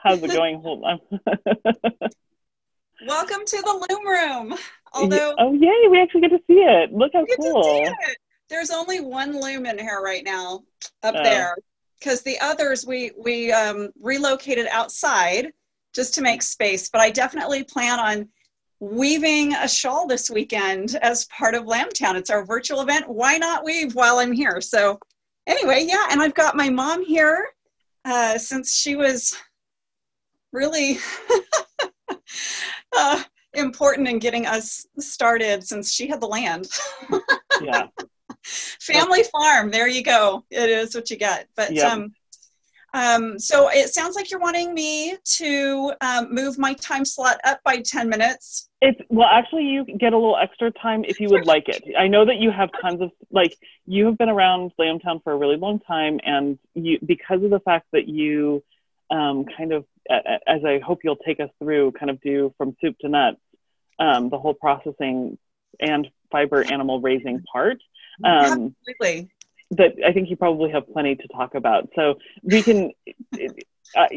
How's it going? Hold on. Welcome to the Loom Room. Although, oh yay, we actually get to see it. Look how you get cool. to see it. There's only one loom in here right now, up Oh. there, because the others we relocated outside just to make space. But I definitely plan on weaving a shawl this weekend as part of Lambtown. It's our virtual event. Why not weave while I'm here? So anyway, yeah, and I've got my mom here since she was really important in getting us started, since she had the land. Yeah. Family farm, there you go. It is what you get. But yep. So it sounds like you're wanting me to move my time slot up by 10 minutes. Well, actually, you get a little extra time if you would like it. I know that you have tons of, like, you have been around Lambtown for a really long time, and because of the fact that you kind of, as I hope you'll take us through, kind of do from soup to nuts, the whole processing and fiber animal raising part. Absolutely. That I think you probably have plenty to talk about. So we can, I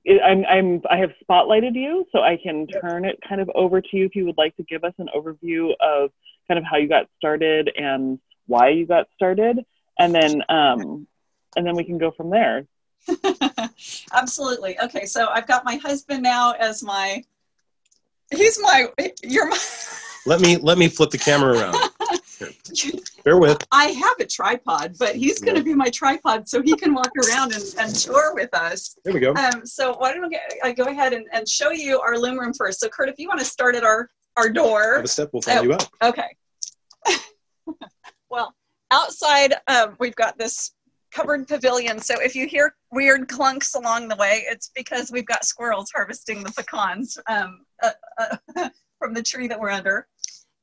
have spotlighted you, so I can turn it kind of over to you if you would like to give us an overview of kind of how you got started and why you got started, and then we can go from there. Absolutely. Okay, so I've got my husband now as you're my. Let me flip the camera around. Here. Bear with. I have a tripod, but he's going to be my tripod so he can walk around and tour with us. There we go. So why don't I go ahead and show you our loom room first. So Kurt, if you want to start at our door. Have a step, we'll follow you out. Okay. Well, outside we've got this covered pavilion. So if you hear weird clunks along the way, it's because we've got squirrels harvesting the pecans from the tree that we're under.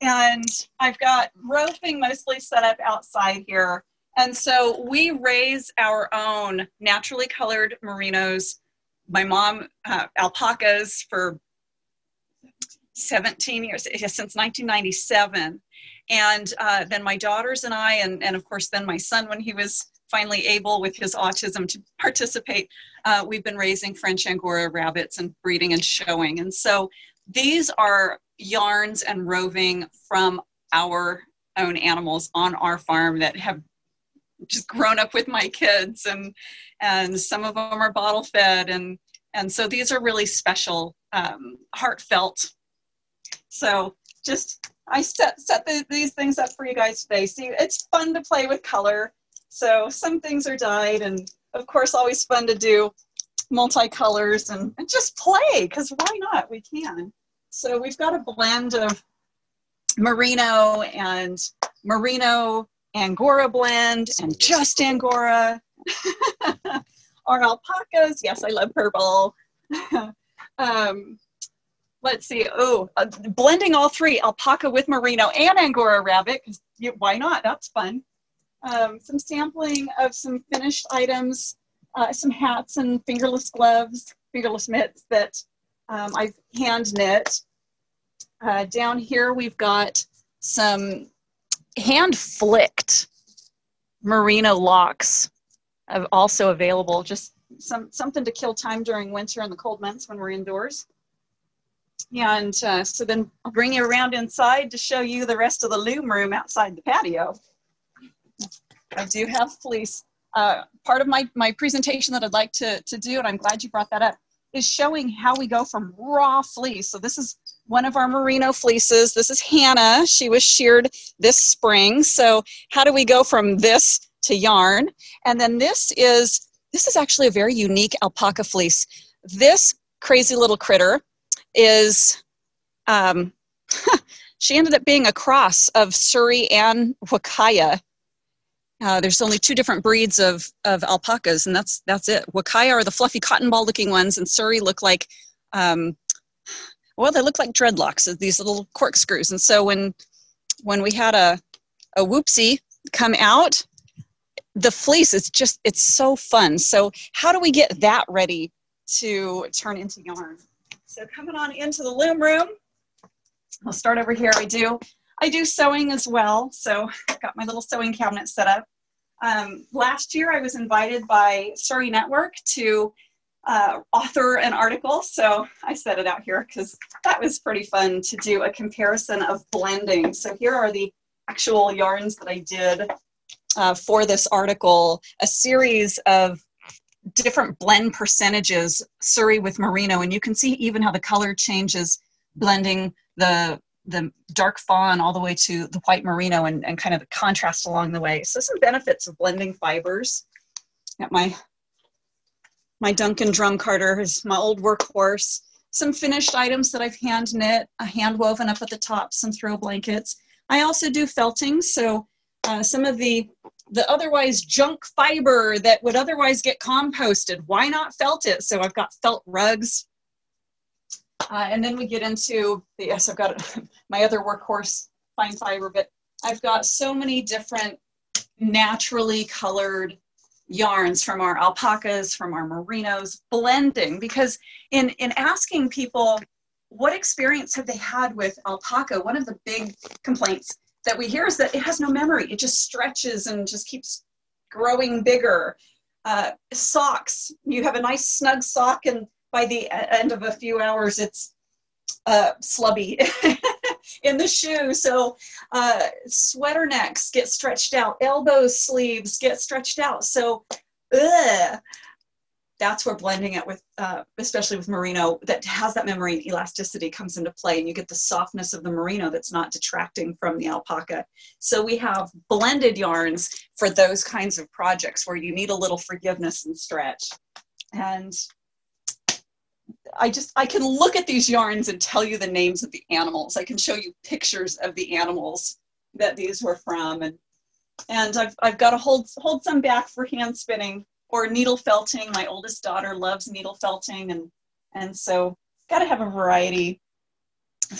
And I've got roping mostly set up outside here. And so we raise our own naturally colored merinos. My mom, alpacas for 17 years, since 1997. And then my daughters and I, and of course then my son, when he was finally able with his autism to participate, we've been raising French Angora rabbits and breeding and showing. And so these are yarns and roving from our own animals on our farm that have just grown up with my kids, and some of them are bottle fed, and so these are really special, heartfelt. So just I set these things up for you guys today. See, it's fun to play with color. So some things are dyed, and of course always fun to do multicolors and just play, because why not? We can. So we've got a blend of merino and merino angora blend and just angora. Our alpacas, yes, I love purple. Let's see, blending all three, alpaca with merino and angora rabbit, because why not? That's fun. Some sampling of some finished items, some hats and fingerless gloves, fingerless mitts that I've hand knit. Down here we've got some hand flicked merino locks also available, just something to kill time during winter and the cold months when we're indoors. And so then I'll bring you around inside to show you the rest of the loom room outside the patio. I do have fleece. Part of my presentation that I'd like to do, and I'm glad you brought that up, is showing how we go from raw fleece. So this is one of our merino fleeces. This is Hannah. She was sheared this spring. So how do we go from this to yarn? And then this is actually a very unique alpaca fleece. This crazy little critter is, she ended up being a cross of Surrey and Wakaya. There's only two different breeds of alpacas, and that's it. Wakaya are the fluffy cotton ball looking ones, and Surrey look like, well, they look like dreadlocks, these little corkscrews. And so when we had a whoopsie come out, the fleece is just, it's so fun. So how do we get that ready to turn into yarn? So coming on into the loom room, I'll start over here. I do sewing as well. So I've got my little sewing cabinet set up. Last year I was invited by Surrey Network to author an article. So I set it out here because that was pretty fun to do a comparison of blending. So here are the actual yarns that I did for this article, a series of different blend percentages, Surrey with merino, and you can see even how the color changes, blending the dark fawn all the way to the white merino, and kind of the contrast along the way. So some benefits of blending fibers. Got my Duncan drum carter is my old workhorse. Some finished items that I've hand knit, a hand woven up at the top, some throw blankets. I also do felting, so some of the otherwise junk fiber that would otherwise get composted, why not felt it? So I've got felt rugs. And then we get into, yes, I've got my other workhorse, fine fiber, but I've got so many different naturally colored yarns from our alpacas, from our merinos, blending, because in asking people what experience have they had with alpaca, one of the big complaints that we hear is that it has no memory. It just stretches and just keeps growing bigger. Socks, you have a nice snug sock, and by the end of a few hours, it's slubby in the shoe. So sweater necks get stretched out, elbow sleeves get stretched out. So that's where blending it with, especially with merino that has that memory and elasticity, comes into play, and you get the softness of the merino that's not detracting from the alpaca. So we have blended yarns for those kinds of projects where you need a little forgiveness and stretch. And I can look at these yarns and tell you the names of the animals. I can show you pictures of the animals that these were from, and I've got to hold some back for hand spinning or needle felting. My oldest daughter loves needle felting, and so got to have a variety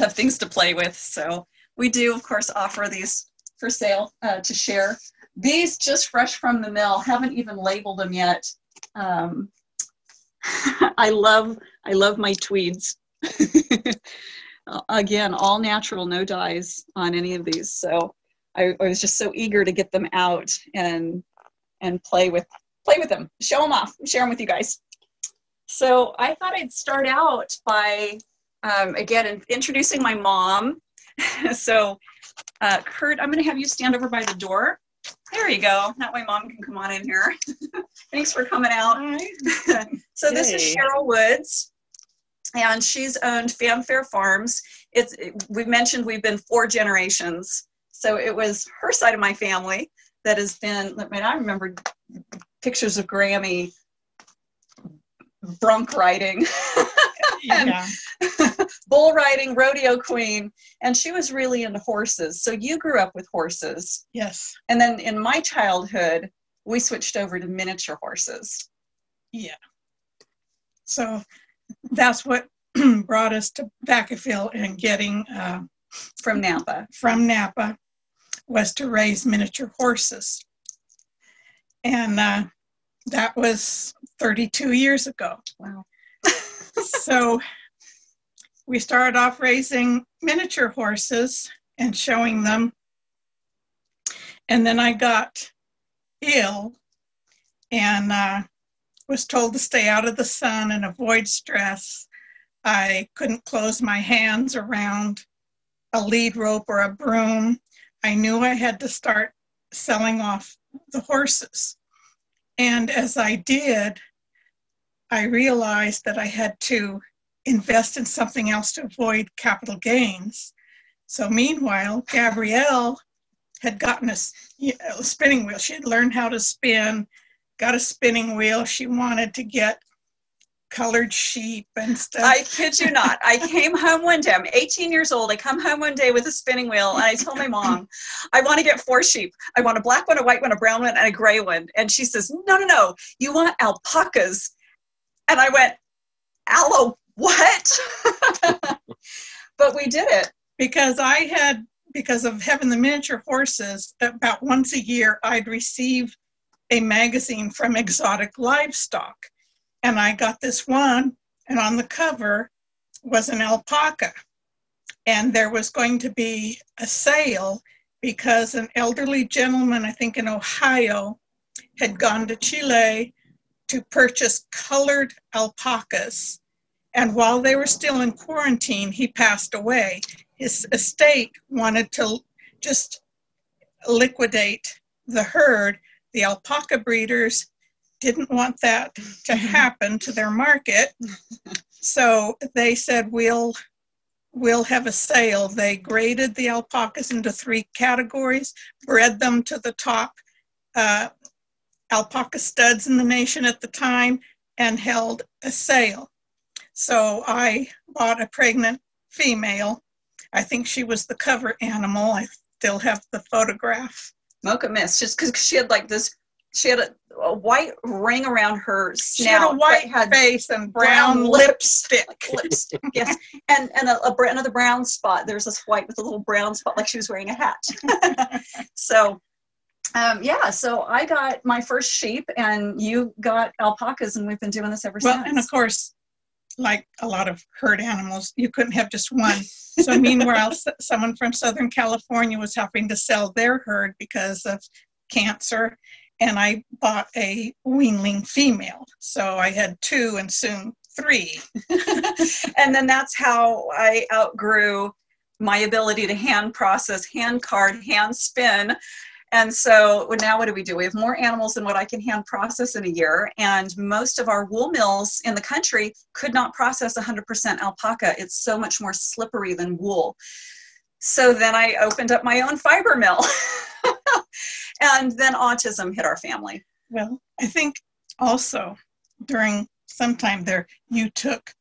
of things to play with. So we do, of course, offer these for sale to share. These just fresh from the mill, haven't even labeled them yet. I love my tweeds. Again, all natural, no dyes on any of these. So I was just so eager to get them out and play with them, show them off, share them with you guys. So I thought I'd start out by, again, introducing my mom. So Kurt, I'm gonna have you stand over by the door. There you go. That way Mom can come on in here. Thanks for coming out. So this is Cheryl Woods, and she's owned Fanfare Farms. We've mentioned we've been 4 generations. So it was her side of my family that has been, I remember pictures of Grammy bronc riding. Yeah. Bull riding, rodeo queen, and she was really into horses. So you grew up with horses. Yes. And then in my childhood, we switched over to miniature horses. Yeah. So that's what brought us to Vacaville and getting from Napa. From Napa was to raise miniature horses. And that was 32 years ago. Wow. So we started off raising miniature horses and showing them. And then I got ill and was told to stay out of the sun and avoid stress. I couldn't close my hands around a lead rope or a broom. I knew I had to start selling off the horses. And as I did, I realized that I had to invest in something else to avoid capital gains. So meanwhile, Gabrielle had gotten a spinning wheel. She had learned how to spin, got a spinning wheel. She wanted to get colored sheep and stuff. I kid you not. I came home one day, I'm 18 years old. I come home one day with a spinning wheel, and I told my mom, I want to get 4 sheep. I want a black one, a white one, a brown one, and a gray one. And she says, no, you want alpacas. And I went, aloe, what? But we did it. Because of having the miniature horses, about once a year, I'd receive a magazine from Exotic Livestock. And I got this one, and on the cover was an alpaca. And there was going to be a sale because an elderly gentleman, I think in Ohio, had gone to Chile to purchase colored alpacas. And while they were still in quarantine, he passed away. His estate wanted to just liquidate the herd. The alpaca breeders didn't want that to happen to their market. So they said, we'll have a sale. They graded the alpacas into 3 categories, bred them to the top alpaca studs in the nation at the time, and held a sale. So I bought a pregnant female. I think she was the cover animal. I still have the photograph. Mocha Miss, just because she had like this, she had a white ring around her snout. She had a white face and brown lipstick. Lipstick, yes. And another brown spot. There's this white with a little brown spot, like she was wearing a hat. So, yeah, so I got my first sheep and you got alpacas, and we've been doing this ever since. Well, and of course, like a lot of herd animals, you couldn't have just one. So meanwhile, someone from Southern California was having to sell their herd because of cancer, and I bought a weanling female. So I had 2 and soon 3. And then that's how I outgrew my ability to hand process, hand card, hand spin. And so now what do? We have more animals than what I can hand process in a year. And most of our wool mills in the country could not process 100% alpaca. It's so much more slippery than wool. So then I opened up my own fiber mill. And then autism hit our family. Well, I think also during some time there, you took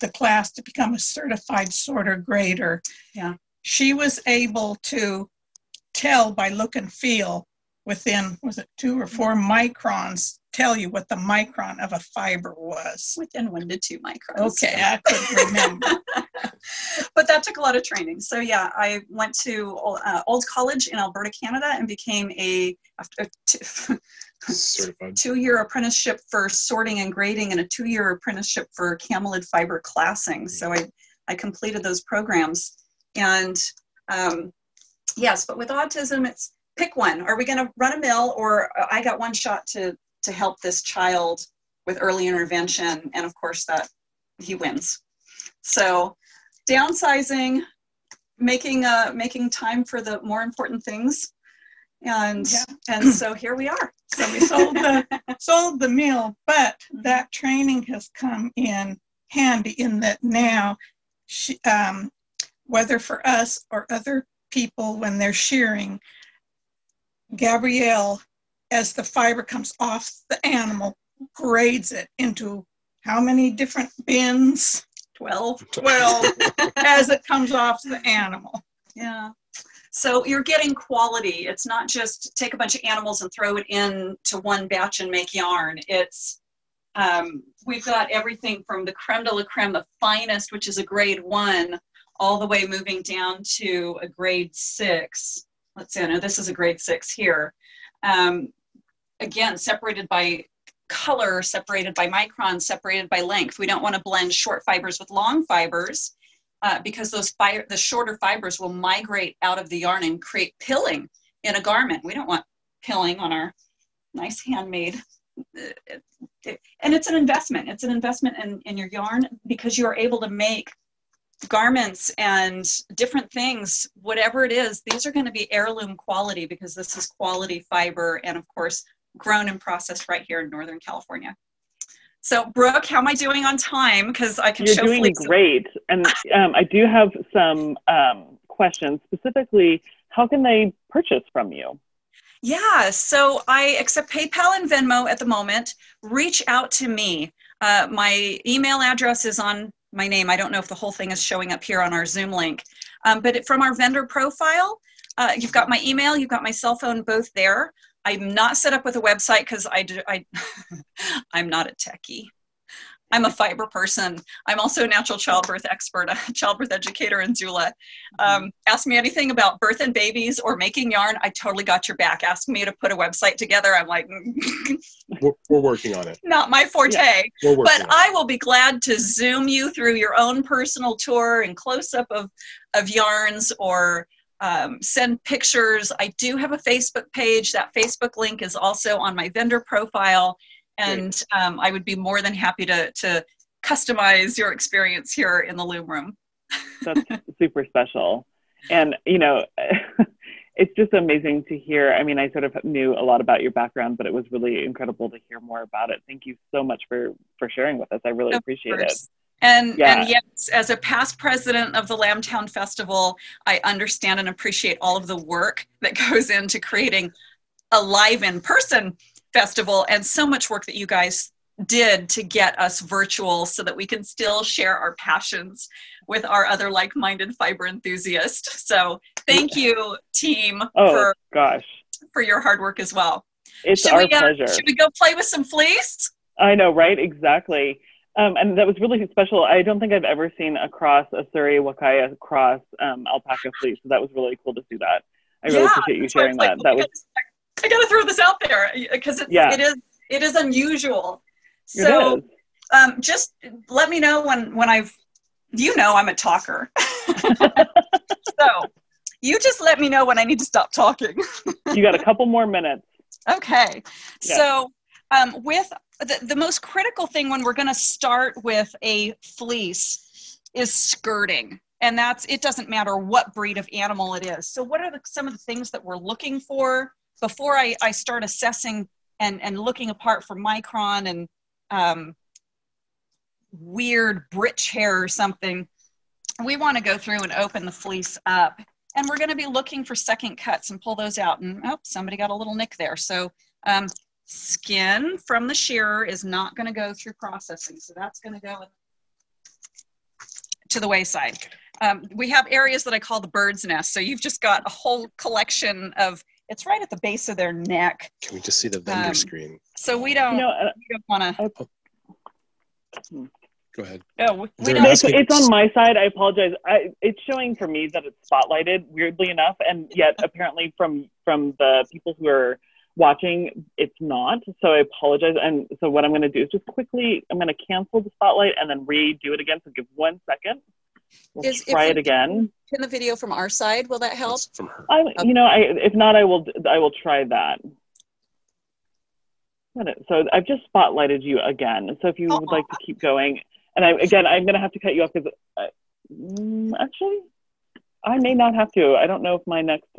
the class to become a certified sorter grader. Yeah. She was able to tell by look and feel within, was it 2 or 4 microns, tell you what the micron of a fiber was. Within 1 to 2 microns. Okay, I couldn't remember. But that took a lot of training. So yeah, I went to Old College in Alberta, Canada, and became after a Certified. 2-year apprenticeship for sorting and grading and a 2-year apprenticeship for camelid fiber classing. So I completed those programs. And yes, but with autism, it's pick one. Are we going to run a mill, or I got one shot to help this child with early intervention, and of course that he wins. So downsizing, making time for the more important things, and so here we are. So we sold the mill, but that training has come in handy in that now, whether for us or other people when they're shearing, Gabrielle, as the fiber comes off the animal, grades it into how many different bins? 12 as it comes off the animal. Yeah. So you're getting quality. It's not just take a bunch of animals and throw it into one batch and make yarn. It's we've got everything from the creme de la creme, the finest, which is a grade 1, all the way moving down to a grade 6. Let's see, I know this is a grade 6 here. Again, separated by color, separated by microns, separated by length. We don't want to blend short fibers with long fibers because the shorter fibers will migrate out of the yarn and create pilling in a garment. We don't want pilling on our nice handmade. And it's an investment. It's an investment in your yarn, because you're able to make garments and different things, whatever it is. These are going to be heirloom quality, because this is quality fiber, and of course grown and processed right here in Northern California. So Brooke, how am I doing on time? Because I can show You're doing great. And I do have some questions. Specifically, how can they purchase from you? Yeah, so I accept PayPal and Venmo at the moment. Reach out to me. My email address is on my name. I don't know if the whole thing is showing up here on our Zoom link, but from our vendor profile, you've got my email, you've got my cell phone, both there. I'm not set up with a website because I'm not a techie. I'm a fiber person. I'm also a natural childbirth expert, a childbirth educator and doula. Ask me anything about birth and babies or making yarn, I totally got your back. Ask me to put a website together, I'm like, we're working on it. Not my forte. Yeah, but I will be glad to Zoom you through your own personal tour and close-up of yarns, or send pictures. I do have a Facebook page. That Facebook link is also on my vendor profile. And I would be more than happy to customize your experience here in the Loom Room. That's super special. And, you know, it's just amazing to hear. I mean, I sort of knew a lot about your background, but it was really incredible to hear more about it. Thank you so much for sharing with us. I really appreciate it. And yes, as a past president of the Lambtown Festival, I understand and appreciate all of the work that goes into creating a live in-person festival, and so much work that you guys did to get us virtual so that we can still share our passions with our other like-minded fiber enthusiasts. So thank you, team, for your hard work as well. It's our pleasure. Should we go play with some fleece? I know, right? Exactly. And that was really special. I don't think I've ever seen a cross, a Surrey Wakaya cross alpaca fleece. So that was really cool to see that. I really appreciate you sharing that. I got to throw this out there because it is unusual. So just let me know when I'm a talker. So you just let me know when I need to stop talking. You got a couple more minutes. Okay. Yeah. So with the most critical thing when we're going to start with a fleece is skirting. And it doesn't matter what breed of animal it is. So what are some of the things that we're looking for before I start assessing and looking apart for micron and weird britch hair or something? We want to go through and open the fleece up. And we're going to be looking for second cuts and pull those out. And somebody got a little nick there. So skin from the shearer is not going to go through processing. So that's going to go to the wayside. We have areas that I call the bird's nest. So you've just got a whole collection of, it's right at the base of their neck. Can we just see the vendor screen? So we don't want to. Go ahead. No, it's on my side. I apologize. It's showing for me that it's spotlighted, weirdly enough, and yet apparently from the people who are watching, it's not. So I apologize. And so what I'm going to do is just quickly, I'm going to cancel the spotlight and then redo it again. So give 1 second. We'll try it again. In the video from our side, will that help? That's from her. If not, I will try that. So I've just spotlighted you again. So if you would like to keep going, and I'm going to have to cut you off because actually, I may not have to. I don't know if my next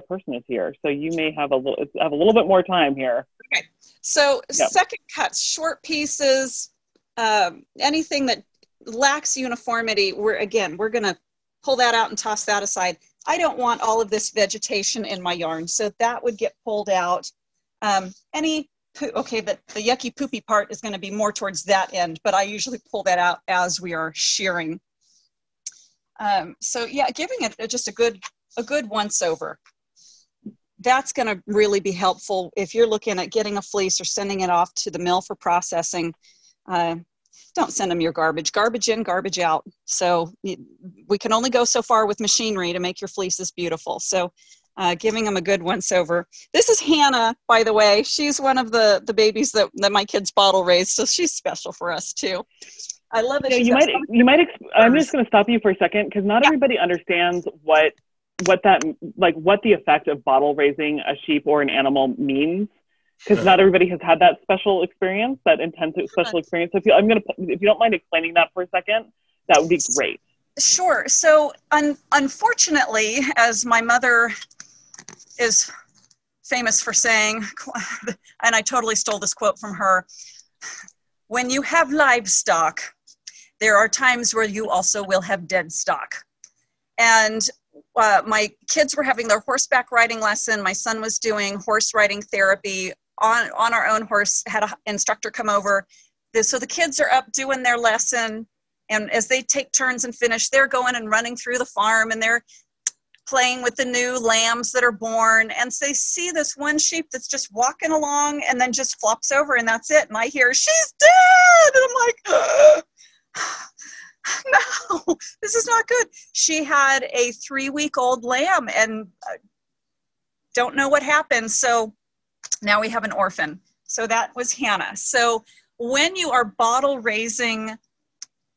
person is here, so you may have a little bit more time here. Okay. So second cuts, short pieces, anything that lacks uniformity. We're going to pull that out and toss that aside. I don't want all of this vegetation in my yarn, so that would get pulled out. The yucky poopy part is going to be more towards that end, but I usually pull that out as we are shearing. Giving it just a good once over. That's going to really be helpful if you're looking at getting a fleece or sending it off to the mill for processing. Don't send them your garbage in, garbage out. So we can only go so far with machinery to make your fleeces beautiful. So giving them a good once over. This is Hannah, by the way. She's one of the babies that my kids bottle raised. So she's special for us too. I love it. I'm just going to stop you for a second because not everybody understands what the effect of bottle raising a sheep or an animal means. Because not everybody has had that special experience, that intensive special experience. So if you don't mind explaining that for a second, that would be great. Sure. So unfortunately, as my mother is famous for saying, and I totally stole this quote from her, when you have livestock, there are times where you also will have dead stock. And my kids were having their horseback riding lesson. My son was doing horse riding therapy on our own horse, had an instructor come over. So the kids are up doing their lesson. And as they take turns and finish, they're going and running through the farm and they're playing with the new lambs that are born. And so they see this one sheep that's just walking along and then just flops over and that's it. And I hear, she's dead. And I'm like, no, this is not good. She had a 3-week-old lamb and don't know what happened. So now we have an orphan. So that was Hannah. So when you are bottle raising,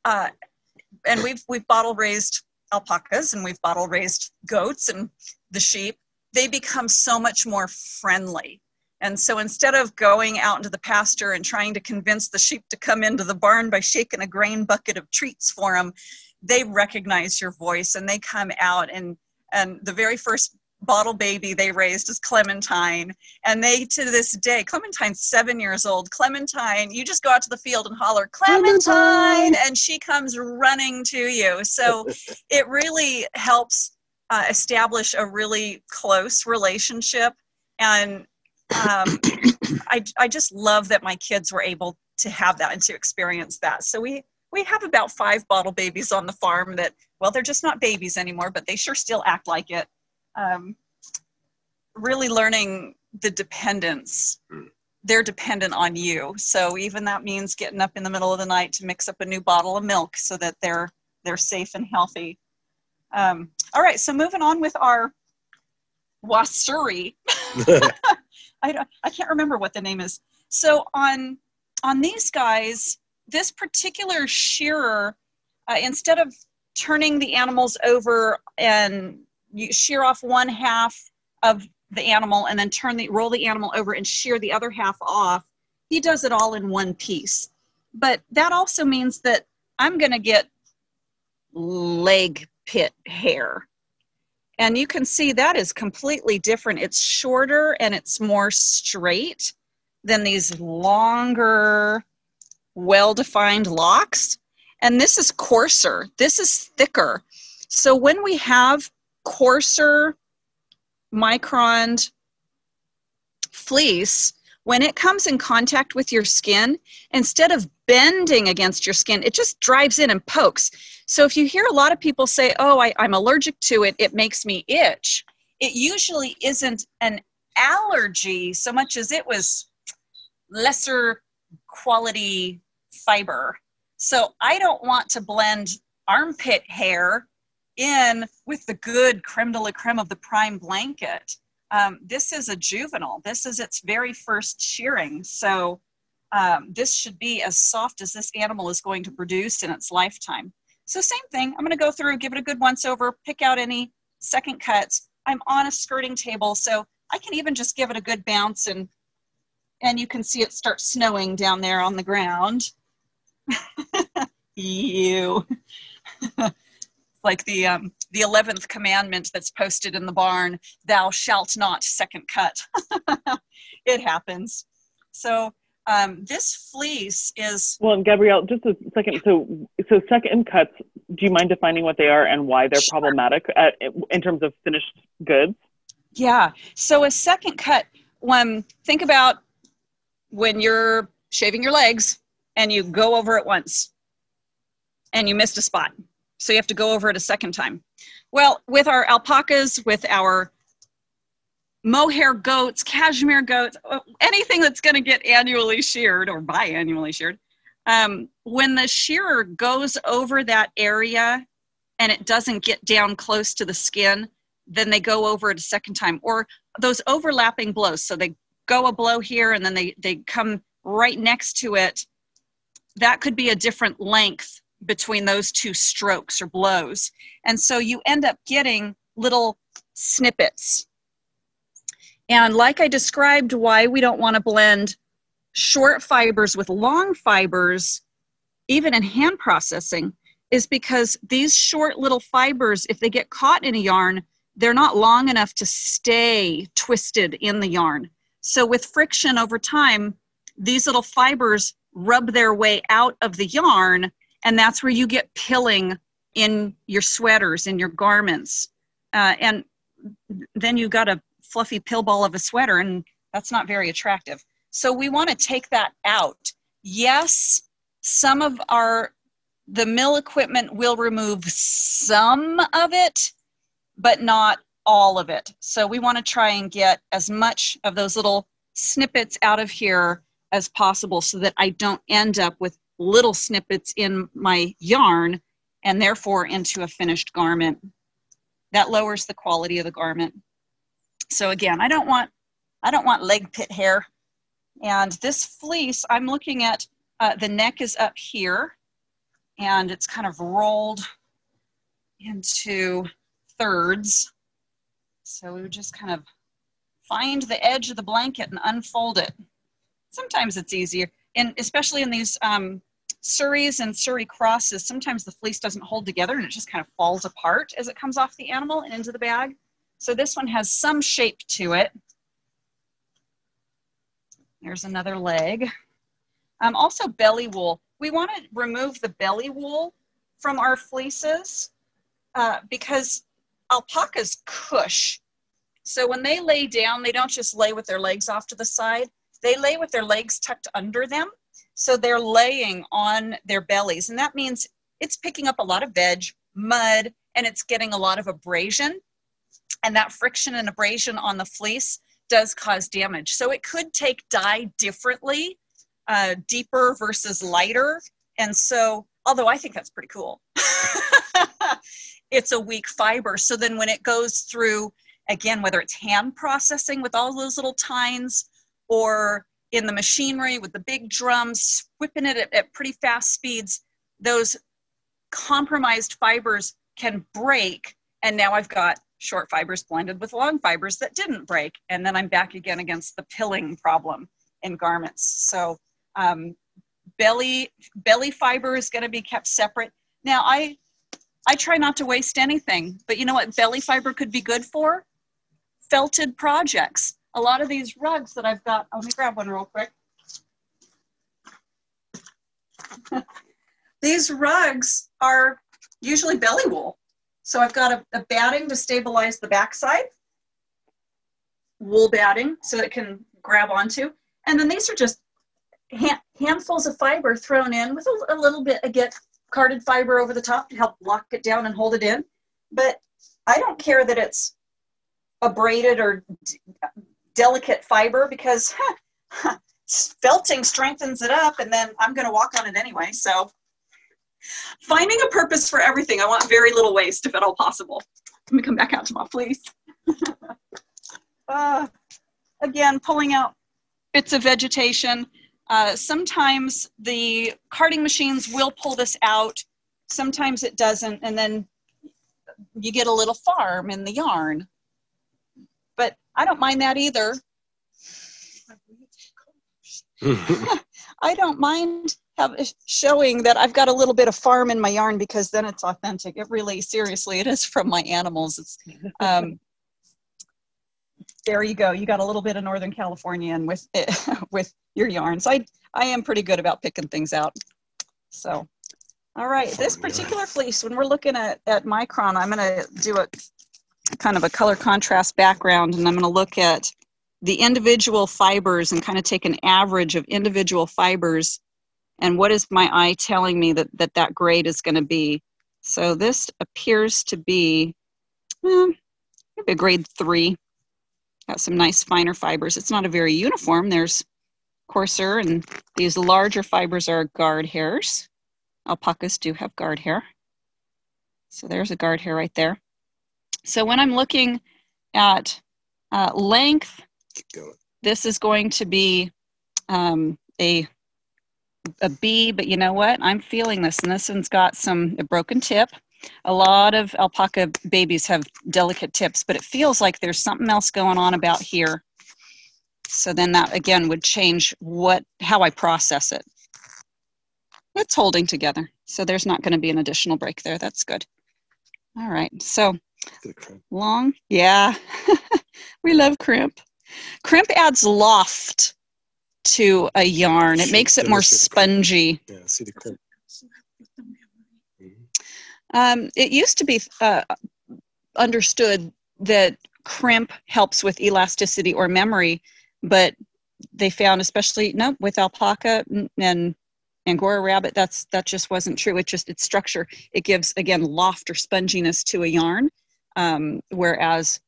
and we've bottle raised alpacas and we've bottle raised goats and the sheep, they become so much more friendly. And so instead of going out into the pasture and trying to convince the sheep to come into the barn by shaking a grain bucket of treats for them, they recognize your voice and they come out. And the very first bottle baby they raised is Clementine. And they, to this day, Clementine's 7 years old. Clementine, you just go out to the field and holler, Clementine, and she comes running to you. So it really helps establish a really close relationship. And I just love that my kids were able to have that and to experience that. So we have about 5 bottle babies on the farm that, well, they're just not babies anymore, but they sure still act like it. Really learning the dependence. They're dependent on you. So even that means getting up in the middle of the night to mix up a new bottle of milk so that they're safe and healthy. All right, so moving on with our Wasuri. I can't remember what the name is. So on these guys, this particular shearer, instead of turning the animals over and you shear off one half of the animal and then roll the animal over and shear the other half off, he does it all in one piece. But that also means that I'm going to get leg pit hair. And you can see that is completely different. It's shorter and it's more straight than these longer, well-defined locks. And this is coarser. This is thicker. So when we have coarser microned fleece, when it comes in contact with your skin, instead of bending against your skin, it just drives in and pokes. So if you hear a lot of people say, oh, I'm allergic to it, it makes me itch, it usually isn't an allergy so much as it was lesser quality fiber. So I don't want to blend armpit hair in with the good creme de la creme of the prime blanket. This is a juvenile. This is its very first shearing. So this should be as soft as this animal is going to produce in its lifetime. So same thing, I'm going to go through, give it a good once over, pick out any second cuts. I'm on a skirting table, so I can even just give it a good bounce, and you can see it start snowing down there on the ground. Ew. Like the 11th commandment that's posted in the barn, thou shalt not second cut. It happens. So this fleece is... Well, and Gabrielle, just a second. So second cuts, do you mind defining what they are and why they're problematic in terms of finished goods? Yeah. So a second cut, think about when you're shaving your legs and you go over it once and you missed a spot. So you have to go over it a second time. Well, with our alpacas, with our mohair goats, cashmere goats, anything that's going to get annually sheared or biannually sheared, when the shearer goes over that area and it doesn't get down close to the skin, then they go over it a second time. Or those overlapping blows. So they go a blow here and then they come right next to it. That could be a different length between those two strokes or blows. And so you end up getting little snippets. And like I described why we don't want to blend short fibers with long fibers, even in hand processing, is because these short little fibers, if they get caught in a yarn, they're not long enough to stay twisted in the yarn. So with friction over time, these little fibers rub their way out of the yarn, and that's where you get pilling in your sweaters, in your garments. And then you got a fluffy pill ball of a sweater, and that's not very attractive. So we want to take that out. Yes, some of the mill equipment will remove some of it, but not all of it. So we want to try and get as much of those little snippets out of here as possible so that I don't end up with little snippets in my yarn and therefore into a finished garment. That lowers the quality of the garment. So again, I don't want leg pit hair. And this fleece, I'm looking at, the neck is up here and it's kind of rolled into thirds. So we would just kind of find the edge of the blanket and unfold it. Sometimes it's easier, and especially in these Surreys and Surrey crosses, sometimes the fleece doesn't hold together and it just kind of falls apart as it comes off the animal and into the bag. So this one has some shape to it. There's another leg. Also belly wool. We want to remove the belly wool from our fleeces because alpacas cush. So when they lay down, they don't just lay with their legs off to the side. They lay with their legs tucked under them. So they're laying on their bellies. And that means it's picking up a lot of veg, mud, and it's getting a lot of abrasion. And that friction and abrasion on the fleece does cause damage. So it could take dye differently, deeper versus lighter. And so, although I think that's pretty cool. It's a weak fiber. So then when it goes through, again, whether it's hand processing with all those little tines or in the machinery with the big drums, whipping it at pretty fast speeds, those compromised fibers can break. And now I've got short fibers blended with long fibers that didn't break. And then I'm back again against the pilling problem in garments. So belly fiber is going to be kept separate. Now I try not to waste anything, but you know what belly fiber could be good for? Felted projects. A lot of these rugs that I've got, let me grab one real quick. These rugs are usually belly wool. So I've got a batting to stabilize the backside, wool batting so it can grab onto. And then these are just handfuls of fiber thrown in with a little bit, again, carded fiber over the top to help lock it down and hold it in. But I don't care that it's a braided or delicate fiber because felting strengthens it up and then I'm going to walk on it anyway. So finding a purpose for everything. I want very little waste if at all possible. Let me come back out to my fleece. Again, pulling out bits of vegetation. Sometimes the carding machines will pull this out. Sometimes it doesn't. And then you get a little farm in the yarn. But I don't mind that either. I don't mind showing that I've got a little bit of farm in my yarn because then it's authentic. It really, seriously, it is from my animals. It's, there you go. You got a little bit of Northern California and with your yarns. I am pretty good about picking things out. So, all right, this particular fleece, when we're looking at micron, I'm going to do a kind of a color contrast background, and I'm going to look at the individual fibers and kind of take an average of individual fibers and what is my eye telling me that grade is going to be. So this appears to be maybe a grade 3. Got some nice finer fibers. It's not a very uniform. There's coarser, and these larger fibers are guard hairs. Alpacas do have guard hair. So there's a guard hair right there. So when I'm looking at length, this is going to be a B, but you know what? I'm feeling this, and this one's got a broken tip. A lot of alpaca babies have delicate tips, but it feels like there's something else going on about here. So then that, again, would change how I process it. It's holding together, so there's not going to be an additional break there. That's good. All right, so long, yeah. We love crimp. Crimp adds loft to a yarn. It makes it more spongy. Yeah, see the crimp. It used to be understood that crimp helps with elasticity or memory, but they found, especially with alpaca and angora rabbit, that just wasn't true. Its structure. It gives, again, loft or sponginess to a yarn, whereas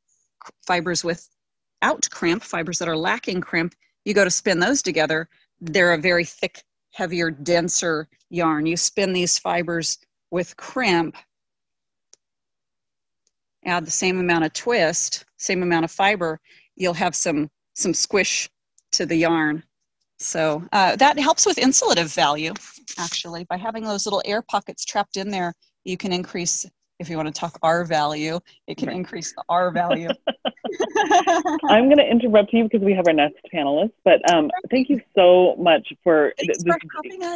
fibers without crimp, fibers that are lacking crimp, you go to spin those together, they're a very thick, heavier, denser yarn. You spin these fibers with crimp, add the same amount of twist, same amount of fiber, you'll have some squish to the yarn. So that helps with insulative value, actually. By having those little air pockets trapped in there, you can increase, if you want to talk R value, it can increase the R value. I'm going to interrupt you because we have our next panelist, but thank you so much for this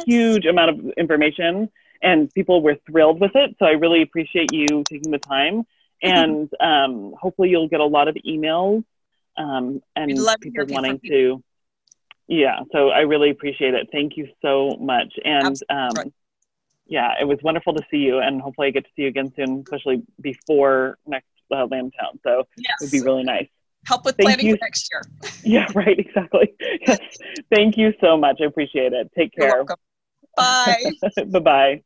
huge amount of information, and people were thrilled with it. So I really appreciate you taking the time, and hopefully you'll get a lot of emails and people wanting to. Yeah, so I really appreciate it. Thank you so much. And yeah, it was wonderful to see you, and hopefully I get to see you again soon, especially before next Lambtown. So it would be really nice. Help with planning for next year. Yeah, right, exactly. Yes. Thank you so much. I appreciate it. Take care. You're welcome. Bye. Bye-bye.